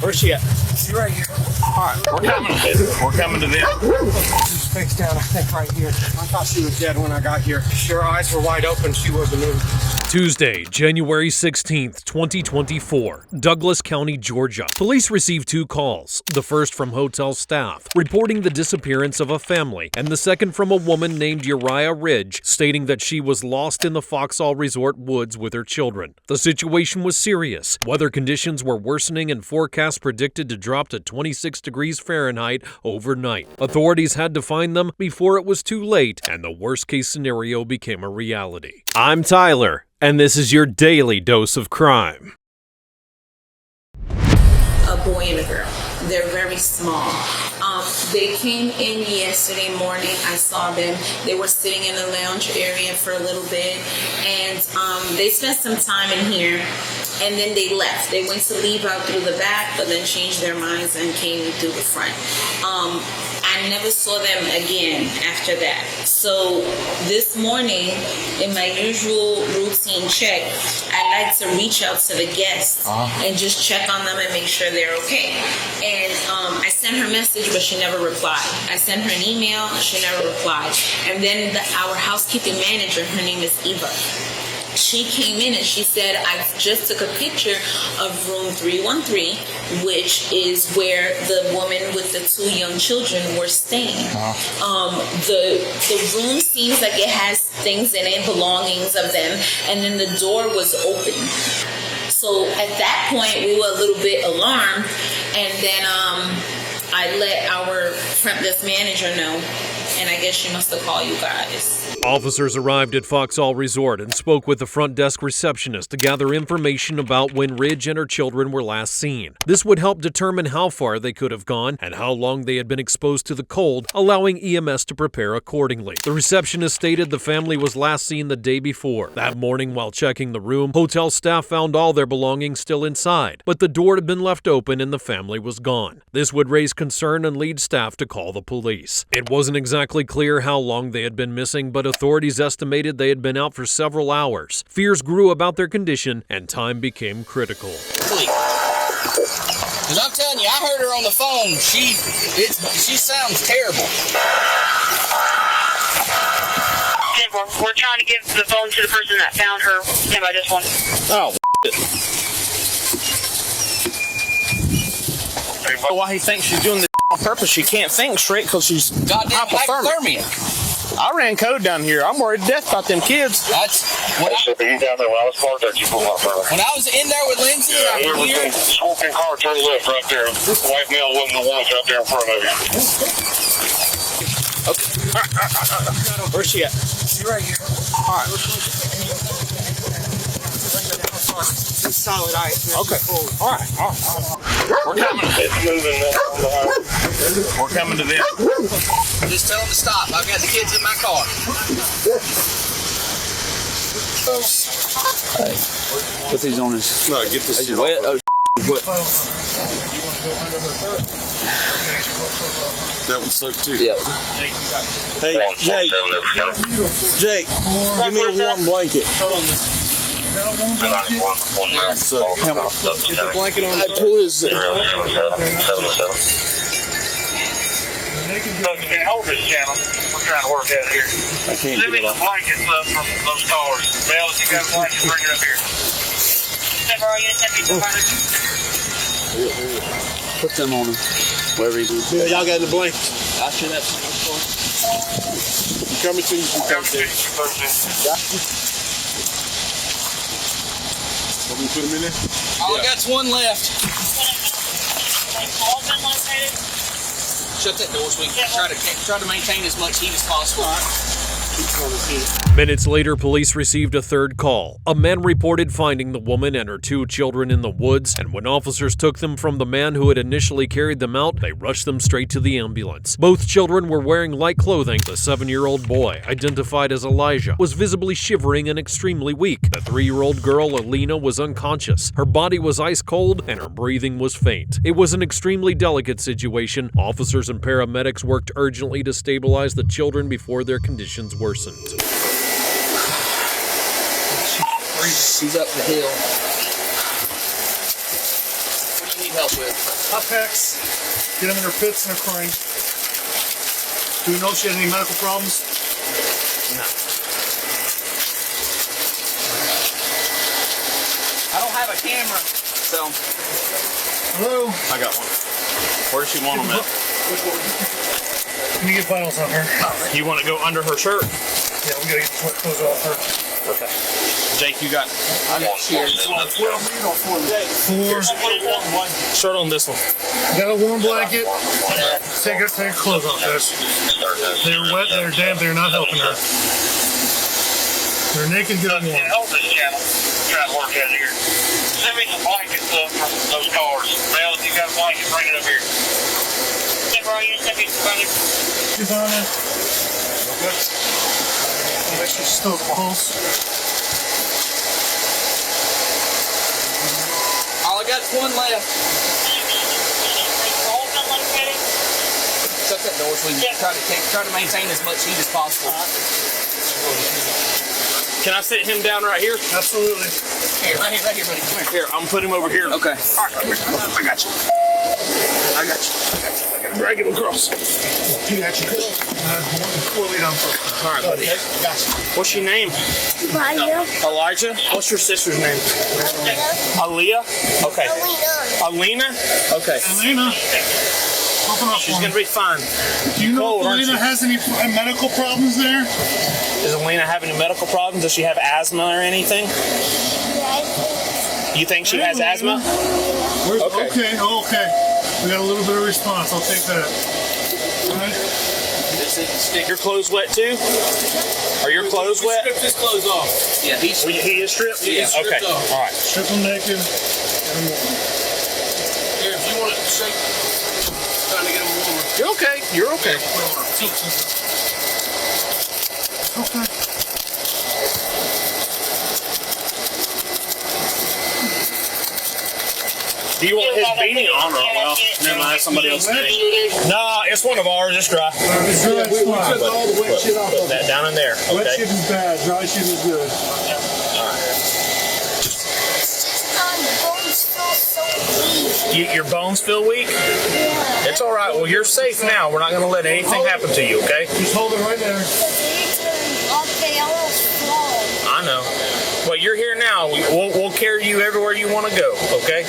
Where's she at? She's right here. All right, we're coming to them. She's face down, I think, right here. I thought she was dead when I got here. Her eyes were wide open. She wasn't moving. Tuesday, January 16th, 2024, Douglas County, Georgia. Police received 2 calls, the first from hotel staff, reporting the disappearance of a family, and the second from a woman named Uriah Ridge, stating that she was lost in the Foxhall Resort woods with her children. The situation was serious. Weather conditions were worsening and forecasts predicted to drop to 26 degrees Fahrenheit overnight. Authorities had to find them before it was too late, and the worst-case scenario became a reality. I'm Tyler, and this is your daily dose of crime. A boy and a girl. They're very small. They came in yesterday morning. I saw them. They were sitting in the lounge area for a little bit, and they spent some time in here, and then they left. They went to leave out through the back, but then changed their minds and came through the front. I never saw them again after that. So this morning, in my usual routine check, I like to reach out to the guests and just check on them and make sure they're okay. And I sent her a message, but she never replied. I sent her an email, and she never replied. And then our housekeeping manager, her name is Eva, she came in and she said, I just took a picture of room 313, which is where the woman with the 2 young children were staying. The room seems like it has things in it, belongings of them, and then the door was open. So at that point, we were a little bit alarmed, and then I let our front desk manager know, and I guess she must have called you guys. Officers arrived at Foxhall Resort and spoke with the front desk receptionist to gather information about when Ridge and her children were last seen. This would help determine how far they could have gone and how long they had been exposed to the cold, allowing EMS to prepare accordingly. The receptionist stated the family was last seen the day before. That morning, while checking the room, hotel staff found all their belongings still inside, but the door had been left open and the family was gone. This would raise concern and lead staff to call the police. It wasn't exactly clear how long they had been missing, but authorities estimated they had been out for several hours. Fears grew about their condition, and time became critical. Because I'm telling you, I heard her on the phone. She sounds terrible. We're trying to give the phone to the person that found her. Stand by just one. Oh, why he thinks she's doing this on purpose? She can't think straight because she's goddamn hypothermia. I ran code down here. I'm worried to death about them kids. That's when I was in there with Lindsay. Yeah, we were smoking car, turn left right there. White male wasn't the ones out there in front of you. Okay. Where's she at? She's right here. All right. It's solid ice. Okay. All right. We're coming. It's moving now. We're coming to them. Just tell them to stop. I've got the kids in my car. Hey, put these on his. No, get this. Wet. Oh, wet. That one's soaked too. Yeah. Hey, Jake. Jake, give me a warm blanket. So, get the blanket on. Who is it? You can hold this channel. We're trying to work out here. I can't Send me the blankets up from those cars. Mel, if you got a blanket, bring it up here. Put them on him. Wherever you do. Yeah, y'all got the blanket. I should have some. Coming to you from Thursday. Want me to put them in there? All I got's one left. Shut that door so we can try to maintain as much heat as possible. Minutes later, police received a third call. A man reported finding the woman and her 2 children in the woods, and when officers took them from the man who had initially carried them out, they rushed them straight to the ambulance. Both children were wearing light clothing. The 7-year-old boy, identified as Elijah, was visibly shivering and extremely weak. The 3-year-old girl, Alina, was unconscious. Her body was ice cold and her breathing was faint. It was an extremely delicate situation. Officers and paramedics worked urgently to stabilize the children before their conditions worsened. She's up the hill. I need help with. Apex, get them in their pits and their crane. Do we know if she had any medical problems? No. I don't have a camera, so. Hello? I got one. Where does she want them at? Let me get vitals on her. You want to go under her shirt? Yeah, we gotta get the clothes off her. Okay. Jake, you got I got shears. 4. shirt on this one. Got a warm blanket. Take her clothes off, guys. They're wet, they're damp, they're not helping her. They're naked, get them warm. Help this channel. Try to work out here. Send me some blankets up from those cars. Mel, if you got a blanket, bring it up here. Hey, bro, you send me some brothers. She's on it. Make sure she's still close. All I got's one left. Shut that door so we can try to maintain as much heat as possible. Can I sit him down right here? Absolutely. Here, right here, buddy. Come here. Here, I'm gonna put him over here. Okay. All right, I got you. I got you. I gotta drag him across. He got you. Poorly done first. All right, buddy. I got you. What's your name? Elijah. What's your sister's name? Aaliyah. Okay. Alina. Okay. Elena. Open up She's for me. gonna be fine. Do you know cold, if aren't Elena you? has any medical problems there? Does Alina have any medical problems? Does she have asthma or anything? You think she has asthma? Okay. Okay. We got a little bit of response. I'll take that. All right. Your clothes wet too? Are your clothes wet? Strip his clothes off. Yeah, he He is stripped? Yeah, he's stripped Okay. off. All right. Strip them naked. Get them warm. Here, if you want to shake, trying to get him warmer. You're okay. You're okay. Okay. Do you want his beanie on or well? Never mind, somebody else's name. No, it's one of ours. It's dry. We took all the wet shit off. Put that down in there. Wet Okay. shit is bad. Dry shit is good. Your bones feel weak? It's all right. Well, you're safe now. We're not going to let anything happen to you, okay? Just hold it right there. I know. Well, you're here now. We'll carry you everywhere you want to go, okay?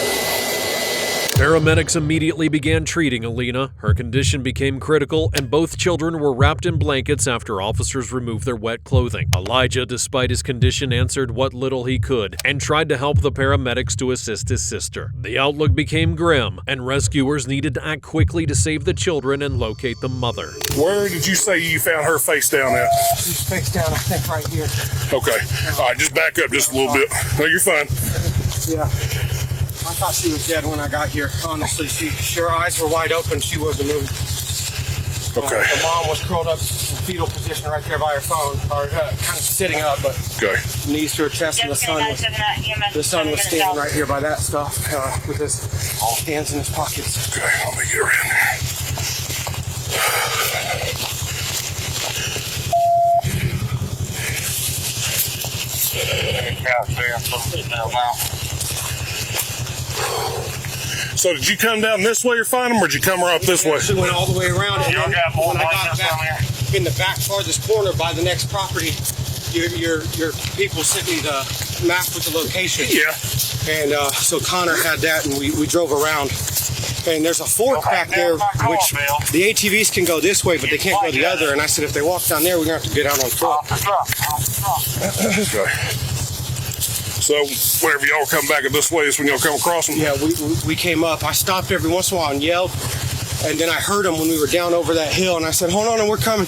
Paramedics immediately began treating Alina. Her condition became critical, and both children were wrapped in blankets after officers removed their wet clothing. Elijah, despite his condition, answered what little he could and tried to help the paramedics to assist his sister. The outlook became grim, and rescuers needed to act quickly to save the children and locate the mother. Where did you say you found her face down at? She's face down, I think, right here. Okay. All right, just back up just a little bit. No, you're fine. Yeah. I thought she was dead when I got here. Honestly, her eyes were wide open. She wasn't moving. Okay. The mom was curled up in fetal position right there by her phone, or kind of sitting up, but Okay. knees to her chest, and the son was standing right here by that stuff with his hands in his pockets. Okay, let me get her in there. So did you come down this way or find them, or did you come right up this way? She went all the way around, and Y'all got more when I got blankets down back in the back farthest corner by the next property, your people sent me the map with the location. Yeah. And so Connor had that, and we drove around. And there's a fork back there, which the ATVs can go this way, but they can't go the other. And I said, if they walk down there, we're going to have to get out on foot. Okay. So whenever y'all come back this way is when y'all come across them? Yeah, we came up. I stopped every once in a while and yelled. And then I heard them when we were down over that hill. And I said, hold on, and we're coming.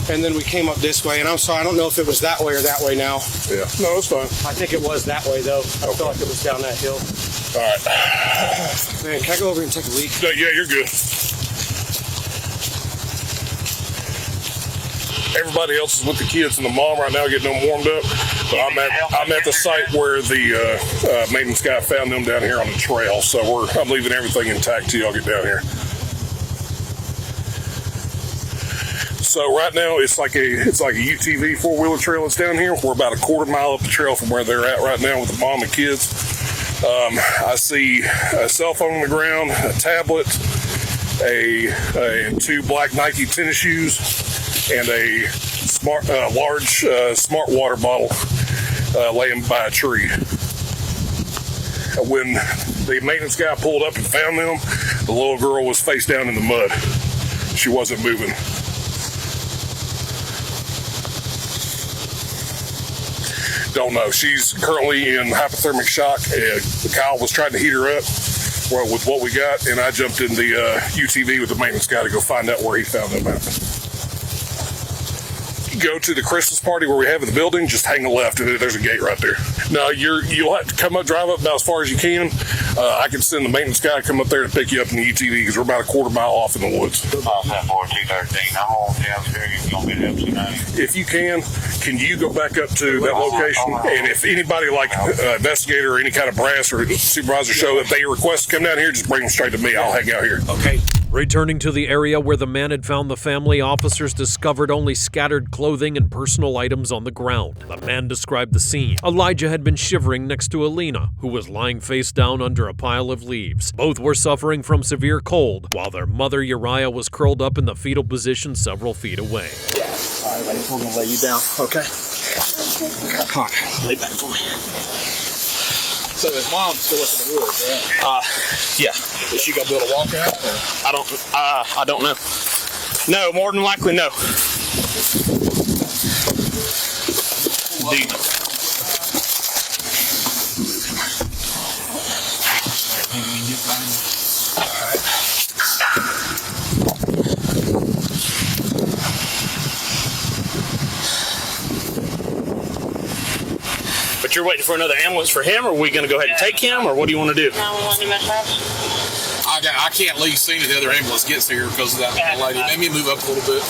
And then we came up this way. And I'm sorry, I don't know if it was that way or that way now. Yeah. No, it's fine. I think it was that way, though. I feel like it was down that hill. All right. Man, can I go over here and take a leak? Yeah, you're good. Everybody else is with the kids and the mom right now getting them warmed up. But I'm at the site where the maintenance guy found them down here on the trail. So I'm leaving everything intact till y'all get down here. So right now it's like a UTV 4-wheeler trail that's down here. We're about a quarter mile up the trail from where they're at right now with the mom and kids. I see a cell phone on the ground, a tablet, and 2 black Nike tennis shoes, and a large smart water bottle laying by a tree. When the maintenance guy pulled up and found them, the little girl was face down in the mud. She wasn't moving. Don't know. She's currently in hypothermic shock. Kyle was trying to heat her up with what we got, and I jumped in the UTV with the maintenance guy to go find out where he found them at. Go to the Christmas party where we have in the building, just hang a left, and there's a gate right there. Now, you'll have to come up, drive up about as far as you can. I can send the maintenance guy to come up there to pick you up in the UTV because we're about a quarter mile off in the woods. I'm on 213. I'm on downstairs. You gonna be up tonight? If you can you go back up to that location? And if anybody like investigator or any kind of brass or supervisor show, if they request to come down here, just bring them straight to me. I'll hang out here. Okay. Returning to the area where the man had found the family, officers discovered only scattered clothing and personal items on the ground. The man described the scene. Elijah had been shivering next to Alina, who was lying face down under a pile of leaves. Both were suffering from severe cold, while their mother, Uriah, was curled up in the fetal position several feet away. All right, buddy, we're gonna lay you down, okay? Come on, lay back for me. So his mom's still up in the woods, right? Yeah. Is she gonna be able to walk out? Or? I don't know. No, more than likely, no. Deep. But you're waiting for another ambulance for him, or are we going to go ahead and take him, or what do you want to do? I can't leave soon as the other ambulance gets here because of that lady. Let me move up a little bit.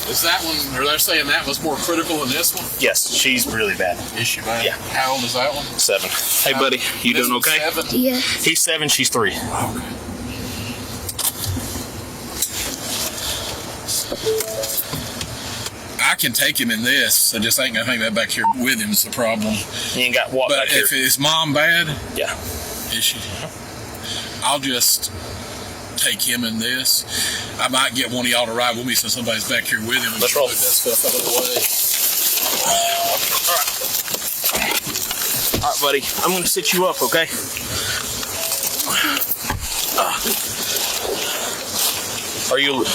Is that one, or they're saying that was more critical than this one? Yes, she's really bad. Is she bad? Yeah. How old is that one? 7. Hey, buddy, you doing okay? 7? Yeah. He's 7, she's 3. Okay. I can take him in this. I just ain't gonna hang that back here with him is the problem. You ain't got what back But here? if his mom bad, Yeah. is she? I'll just take him in this. I might get one of y'all to ride with me so somebody's back here with him and Let's roll. put that stuff out of the way. All right, buddy. I'm going to sit you up, okay? Are you...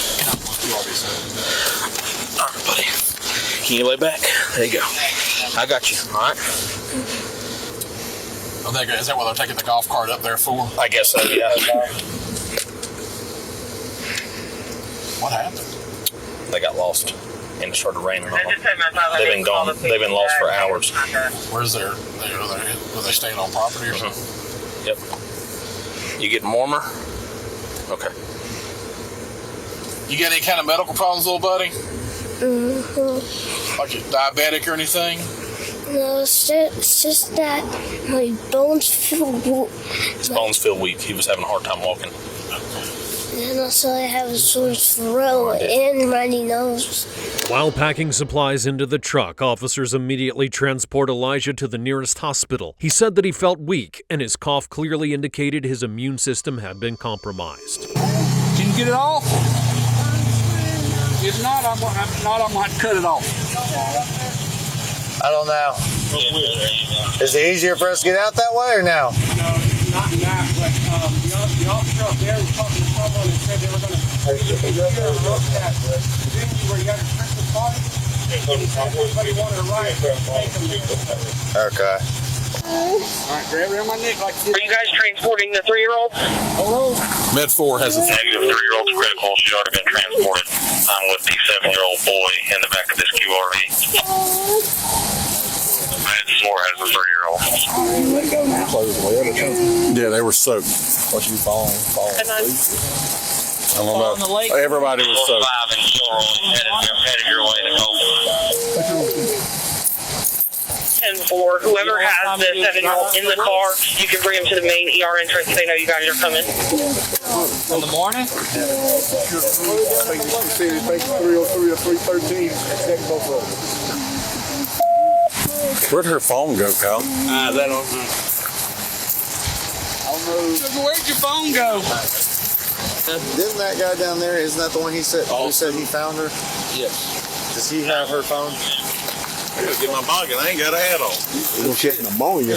All right, buddy. Can you lay back? There you go. I got you, all right? Is that what they're taking the golf cart up there for? I guess so, yeah. What happened? They got lost and it started raining on them. Just said my father They've been gone. They've been lost for hours. Where's their? Were they staying on property or something? Yep. You getting warmer? Okay. You got any kind of medical problems, little buddy? Like you diabetic or anything? No, it's just that my bones feel weak. His bones feel weak. He was having a hard time walking. And also I have a sore throat and runny nose. While packing supplies into the truck, officers immediately transport Elijah to the nearest hospital. He said that he felt weak, and his cough clearly indicated his immune system had been compromised. Can you get it off? If not, I'm going to cut it off. I don't know. Is it easier for us to get out that way or now? No, not now, but the officer up there was talking to someone and said they were going to look at the venue where you got a Christmas party. And he said everybody wanted to ride, take them there. Okay. All right, grab around my neck like this. Are you guys transporting the 3-year-old? Hello? Med 4 has a Negative, 3-year-old's critical. She's already been transported. I'm with the 7-year-old boy in the back of this QRV. Med 4 has a 3-year-old. Yeah, they were soaked. What you falling asleep? I don't know. Everybody was soaked. 5 and Kilroy headed your way to Gulf. 10-4. Whoever has the 7-year-old in the car, you can bring him to the main ER entrance. They know you guys are coming. In the morning? 303 or 313. Where'd her phone go, Kyle? That don't know. Where'd your phone go? Didn't that guy down there, isn't that the one he said he found her? Yes. Does he have her phone? I gotta get my pocket. I ain't got a hat on. We're gonna check pneumonia.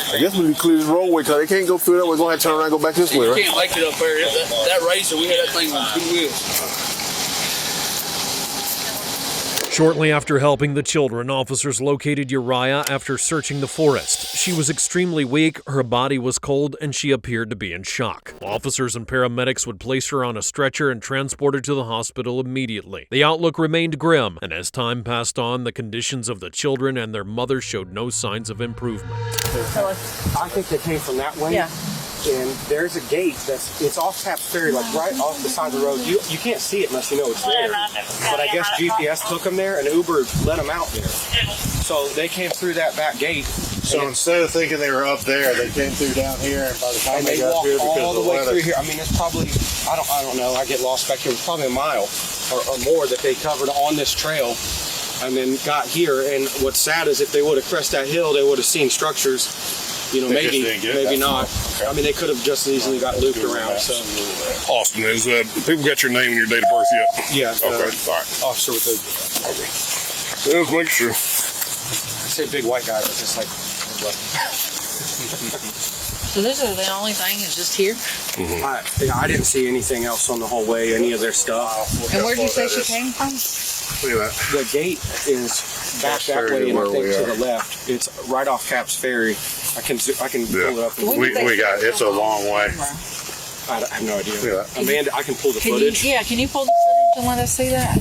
I guess when we clear this roadway, because they can't go through that way, we're gonna have to turn around and go back this way, You right? can't make it up there. That racer, we had that thing on 2 wheels. Shortly after helping the children, officers located Uriah after searching the forest. She was extremely weak, her body was cold, and she appeared to be in shock. Officers and paramedics would place her on a stretcher and transport her to the hospital immediately. The outlook remained grim, and as time passed on, the conditions of the children and their mother showed no signs of improvement. I think they came from that way. Yeah. And there's a gate it's off Taps Ferry, like right off the side of the road. You can't see it unless you know it's there. But I guess GPS took them there and Uber let them out there. So they came through that back gate. So instead of thinking they were up there, they came through down here, and by the time they got walked here, because all of the way weather. through here. I mean, it's probably I don't know. I get lost back here. It's probably a mile or more that they covered on this trail, and then got here. And what's sad is if they would have crossed that hill, they would have seen structures. You know, They maybe not. Okay. I mean, they could have just as easily got looped around. So, Austin, is people got your name and your date of birth yet? Yeah. Okay. All right. Officer with the. Okay. Let's make sure. I say big white guy, but just like. So this is the only thing is just here? Mm-hmm. I didn't see anything else on the whole way, any of their stuff. And where did you say she came from? Look at that. The gate is back that way, and I think to the left. It's right off Caps Ferry. I can pull it up. We got it's a long way. I have no idea. Amanda, I can pull the footage. Can you pull the footage and let us see that?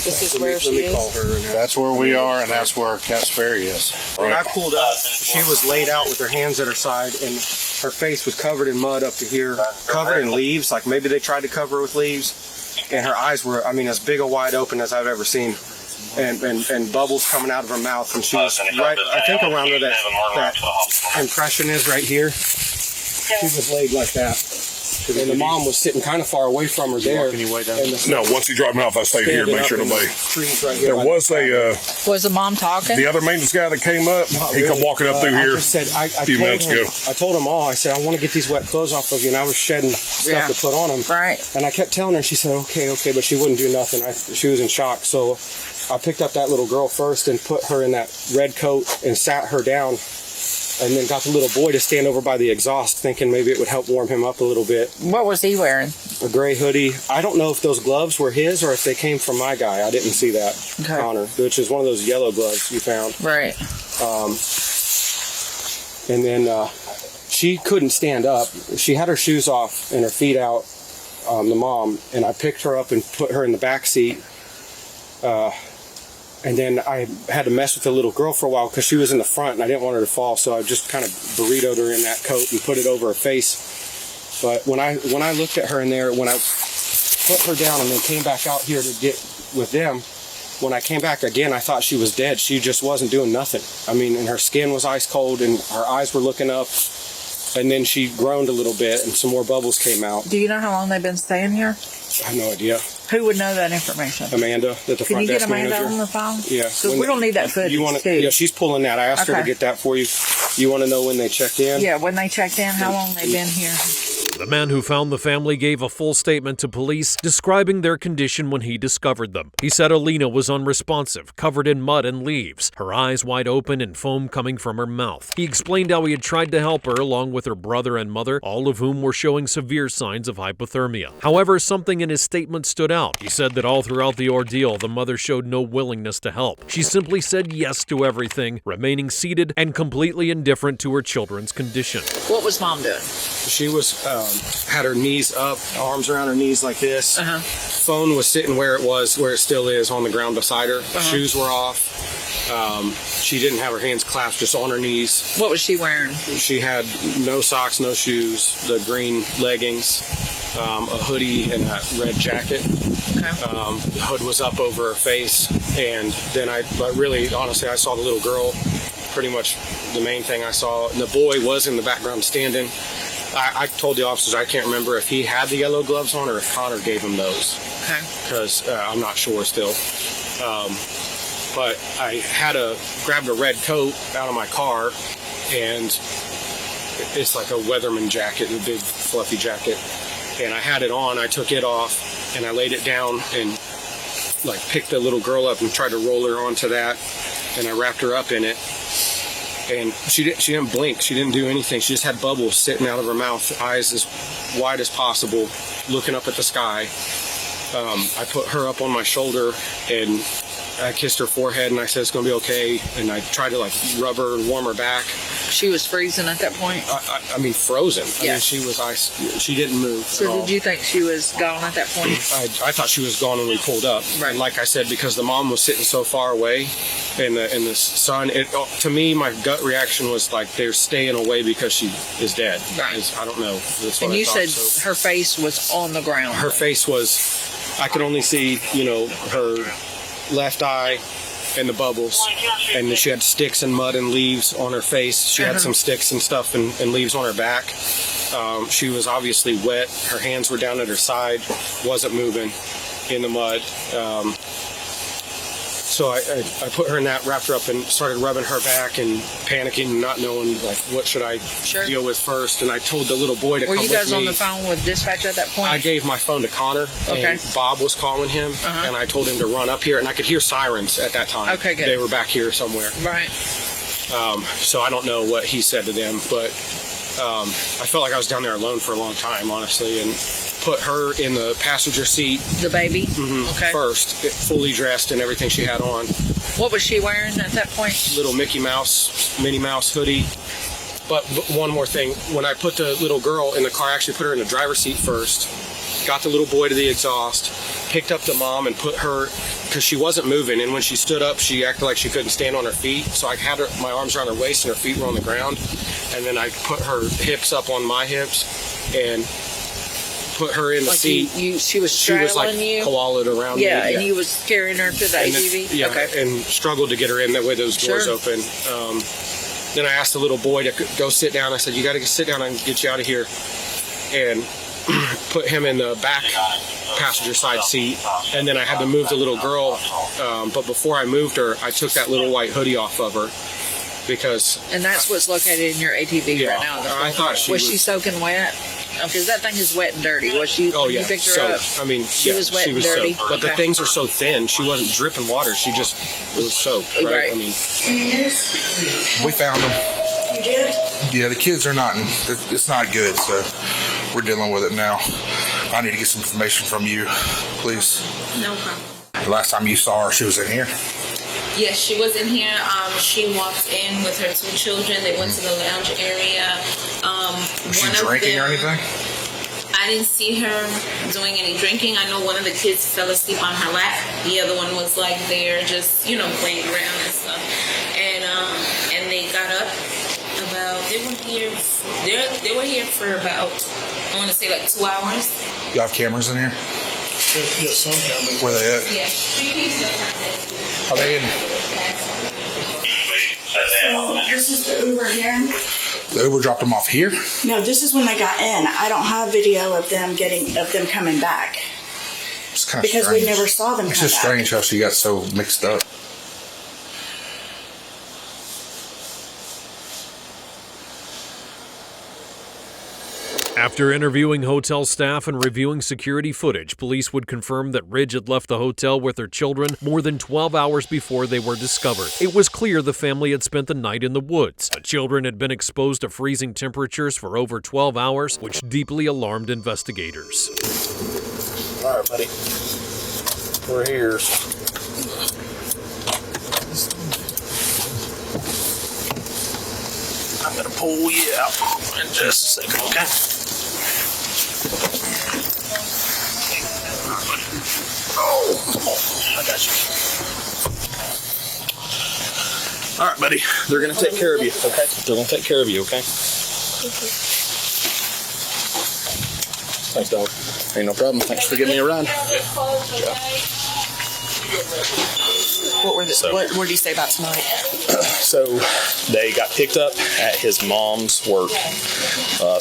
This is where she is. Call her. That's where we are, and that's where Caps Ferry is. When I pulled up, she was laid out with her hands at her side, and her face was covered in mud up to here, covered in leaves. Like maybe they tried to cover her with leaves, and her eyes were, I mean, as big and wide open as I've ever seen. And bubbles coming out of her mouth, and she was right, I think around where that impression is right here. She was laid like that. And the mom was sitting kind of far away from her there. No, once you drop me off, I stay here. Make sure nobody. There was Was the mom talking? The other maintenance guy that came up. He come walking up through here a few minutes ago. I told him all. I said, I want to get these wet clothes off of you, and I was shedding stuff to put on them. Right. And I kept telling her. She said, okay, but she wouldn't do nothing. She was in shock. So I picked up that little girl first and put her in that red coat and sat her down. And then got the little boy to stand over by the exhaust, thinking maybe it would help warm him up a little bit. What was he wearing? A gray hoodie. I don't know if those gloves were his or if they came from my guy. I didn't see that, Connor, which is one of those yellow gloves you found. Right. And then she couldn't stand up. She had her shoes off and her feet out, the mom, and I picked her up and put her in the back seat. And then I had to mess with the little girl for a while because she was in the front and I didn't want her to fall, so I just kind of burritoed her in that coat and put it over her face. But when I looked at her in there, when I put her down and then came back out here to get with them, when I came back again, I thought she was dead. She just wasn't doing nothing. I mean, and her skin was ice cold and her eyes were looking up. And then she groaned a little bit and some more bubbles came out. Do you know how long they've been staying here? I have no idea. Who would know that information? Amanda, at the front desk manager. Can you get Amanda on the phone? Yeah. Because we don't need that footage, Yeah, she's pulling that. I asked her to get that for you. You want to know when they checked in? Yeah, when they checked in, how long they've been here. The man who found the family gave a full statement to police describing their condition when he discovered them. He said Alina was unresponsive, covered in mud and leaves, her eyes wide open and foam coming from her mouth. He explained how he had tried to help her along with her brother and mother, all of whom were showing severe signs of hypothermia. However, something in his statement stood out. He said that all throughout the ordeal, the mother showed no willingness to help. She simply said yes to everything, remaining seated and completely indifferent to her children's condition. What was mom doing? She was had her knees up, arms around her knees like this. Phone was sitting where it still is, on the ground beside her. Shoes were off. She didn't have her hands clasped, just on her knees. What was she wearing? She had no socks, no shoes, the green leggings, a hoodie, and a red jacket. The hood was up over her face, and then honestly, I saw the little girl. Pretty much the main thing I saw. And the boy was in the background standing. I told the officers I can't remember if he had the yellow gloves on or if Connor gave him those. Because I'm not sure still. but I grabbed a red coat out of my car, and it's like a weatherman jacket, a big fluffy jacket, and I had it on. I took it off and I laid it down and like picked the little girl up and tried to roll her onto that, and I wrapped her up in it, and she didn't blink, she didn't do anything. She just had bubbles sitting out of her mouth, eyes as wide as possible, looking up at the sky. I put her up on my shoulder and I kissed her forehead and I said it's gonna be okay, and I tried to like rub her and warm her back. She was freezing at that point? I mean frozen. Yeah. I mean, she was ice. She didn't move. So did you think she was gone at that point? I thought she was gone when we pulled up. Right. And like I said, because the mom was sitting so far away, and the son, to me, my gut reaction was like they're staying away because she is dead. Right. I don't know. That's what and I you thought. said her face was on the ground. Her face was, I could only see, her left eye and the bubbles, and then she had sticks and mud and leaves on her face. She had some sticks and stuff and leaves on her back. She was obviously wet. Her hands were down at her side, wasn't moving in the mud. So I put her in that, wrapped her up, and started rubbing her back and panicking, not knowing like what should I deal with first. And I told the little boy to come with me. Were you guys on the phone with dispatch at that point? I gave my phone to Connor, and Bob was calling him, and I told him to run up here, and I could hear sirens at that time. Okay, good. They were back here somewhere. Right. So I don't know what he said to them, but I felt like I was down there alone for a long time, honestly, and put her in the passenger seat. The baby? Okay. First, fully dressed and everything she had on. What was she wearing at that point? Little Minnie Mouse hoodie. But one more thing, when I put the little girl in the car, I actually put her in the driver's seat first, got the little boy to the exhaust, picked up the mom and put her, because she wasn't moving, and when she stood up, she acted like she couldn't stand on her feet, so I had my arms around her waist and her feet were on the ground, and then I put her hips up on my hips and put her in the seat. She was straddling you? Koala'd around me. Yeah, and you was carrying her to the ATV? And struggled to get her in, that way those doors open. Then I asked the little boy to go sit down. I said, you got to sit down, I can get you out of here. And put him in the back passenger side seat, and then I had to move the little girl, but before I moved her, I took that little white hoodie off of her, because... And that's what's located in your ATV right now. I thought she was... Was she soaking wet? Because that thing is wet and dirty. Was she? Oh, when yeah. you picked her up? I mean, she was wet and dirty. Soaked. But the things are so thin, she wasn't dripping water, she just was soaked, right? I mean... We found them. You did? Yeah, the kids are not, it's not good, so we're dealing with it now. I need to get some information from you, please. No problem. The last time you saw her, she was in here? Yes, she was in here. She walked in with her 2 children. They went to the lounge area. Was she drinking or anything? I didn't see her doing any drinking. I know one of the kids fell asleep on her lap. The other one was like there just, playing around and stuff. And they got up about, they were here for about, I want to say like 2 hours. You have cameras in here? Yes, some cameras. Where they at? Yeah. Are they in? So this is the Uber here. The Uber dropped them off here? No, this is when they got in. I don't have video of them coming back. It's kind of because strange. we never saw them. It's come just back. strange how she got so mixed up. After interviewing hotel staff and reviewing security footage, police would confirm that Ridge had left the hotel with her children more than 12 hours before they were discovered. It was clear the family had spent the night in the woods. The children had been exposed to freezing temperatures for over 12 hours, which deeply alarmed investigators. All right, buddy. We're here. I'm going to pull you out in just a second, okay? Oh, I got you. All right, buddy. They're going to take care of you, okay? They're going to take care of you, okay? Thanks, dog. Ain't no problem. Thanks for giving me a ride. What did he say about tonight? So they got picked up at his mom's work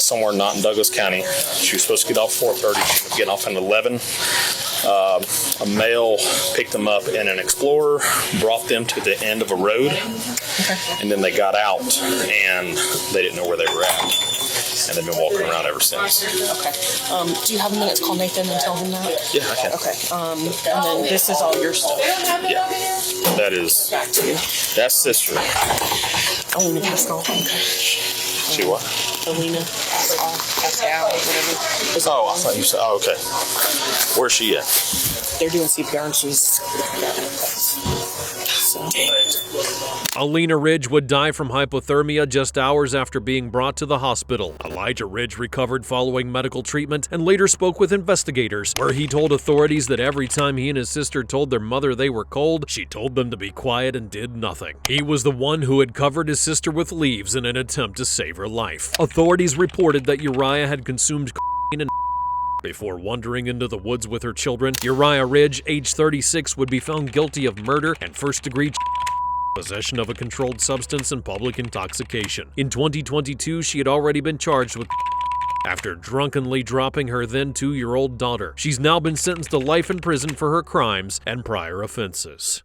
somewhere not in Douglas County. She was supposed to get off 4:30. She ended up getting off at 11. A male picked them up in an Explorer, brought them to the end of a road, and then they got out and they didn't know where they were at. And they've been walking around ever since. Okay. Do you have a minute to call Nathan and tell him that? Yeah, I can. Okay. And then this is all your stuff. Yeah. That is. Back to you. That's sister. Alina Pascal. Okay. She what? Alina Pascal, whatever. Oh, I thought you said. Oh, okay. Where's she at? They're doing CPR and she's. Alina Ridge would die from hypothermia just hours after being brought to the hospital. Elijah Ridge recovered following medical treatment and later spoke with investigators, where he told authorities that every time he and his sister told their mother they were cold, she told them to be quiet and did nothing. He was the one who had covered his sister with leaves in an attempt to save her life. Authorities reported that Uriah had consumed cocaine and before wandering into the woods with her children. Uriah Ridge, age 36, would be found guilty of murder and first-degree possession of a controlled substance and public intoxication. In 2022, she had already been charged with after drunkenly dropping her then 2-year-old daughter. She's now been sentenced to life in prison for her crimes and prior offenses.